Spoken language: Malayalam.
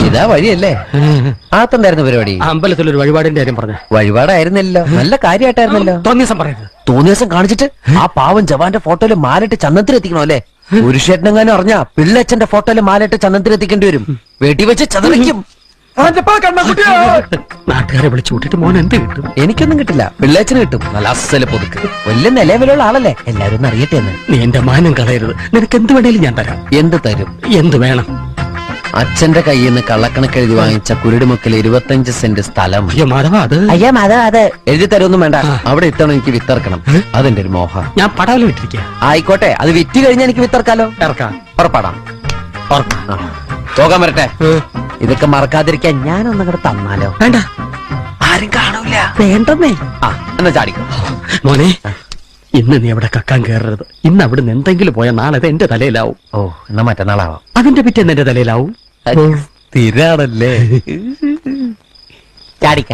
ഇതാ വഴിയല്ലേ? ആത്തണ്ടായിരുന്നു പരിപാടി. അമ്പലത്തിലൊരു വഴിപാടിന്റെ കാര്യം പറഞ്ഞു. വഴിപാടായിരുന്നല്ലോ, നല്ല കാര്യമായിട്ടായിരുന്നല്ലോ. തോന്നിയസം പറയരുത്. തോന്നിയ ദിവസം കാണിച്ചിട്ട് ആ പാവം ജവാന്റെ ഫോട്ടോയില് മാലിട്ട് ചന്ദനത്തിലെത്തിക്കണോ അല്ലേ? പുരുഷേട്ടനെങ്ങാനും അറിഞ്ഞാ പിള്ളച്ചന്റെ ഫോട്ടോയില് മാലിട്ട് ചന്ദനത്തിലെത്തിക്കേണ്ടി വരും. വീട്ടിൽ വെച്ച് ചതറിക്കും. നാട്ടുകാരെ വിളിച്ചു കൂട്ടിട്ട് മോൻ എന്ത് കിട്ടും? എനിക്കൊന്നും കിട്ടില്ല, പിള്ളേച്ചന് കിട്ടും. നല്ല അസല് പൊതുക്ക്, വലിയ നിലവിലുള്ള ആളല്ലേ, എല്ലാരും ഒന്ന് അറിയട്ടെ എന്ന്. നീ എന്റെ മാനം കളയരുത്. നിനക്ക് എന്ത് വേണേലും ഞാൻ തരാം. എന്ത് തരും? എന്ത് വേണം? അച്ഛന്റെ കയ്യിൽ നിന്ന് കള്ളക്കണക്ക് എഴുതി വാങ്ങിച്ച കുരുടിമുക്കിൽ 25 സെന്റ് സ്ഥലം. അയ്യോ മാധവ, അത് അയ്യാ മാധവ, അത് എഴുതി തരൊന്നും വേണ്ട. അവിടെ ഇത്തവണ എനിക്ക് വിത്തറക്കണം. അതെന്റെ ഒരു മോഹം. ഞാൻ പടാവല് വിട്ടിരിക്കുക. ആയിക്കോട്ടെ, അത് വിറ്റ് കഴിഞ്ഞാൽ എനിക്ക് വിത്തറക്കാലോ. ഇറക്കാം. പുറപ്പാടാം. പോകാൻ വരട്ടെ. ഇതൊക്കെ മറക്കാതിരിക്കാൻ ഞാനൊന്നും കൂടെ തന്നാലോ? വേണ്ട, ആരും കാണൂല. വേണ്ടെന്നേ. എന്നാ ചാടിക്കോ മോനെ. ഇന്ന് നീ അവിടെ കക്കാൻ കയറരുത്. ഇന്ന് അവിടുന്ന് എന്തെങ്കിലും പോയാൽ നാളെ അത് എന്റെ തലയിലാവും. ഓ, എന്നാ മറ്റന്നാളാവാം. അതിന്റെ പിറ്റേന്ന് എന്റെ തലയിലാവും. സ്ഥിരാണല്ലേ? ചാടിക്ക.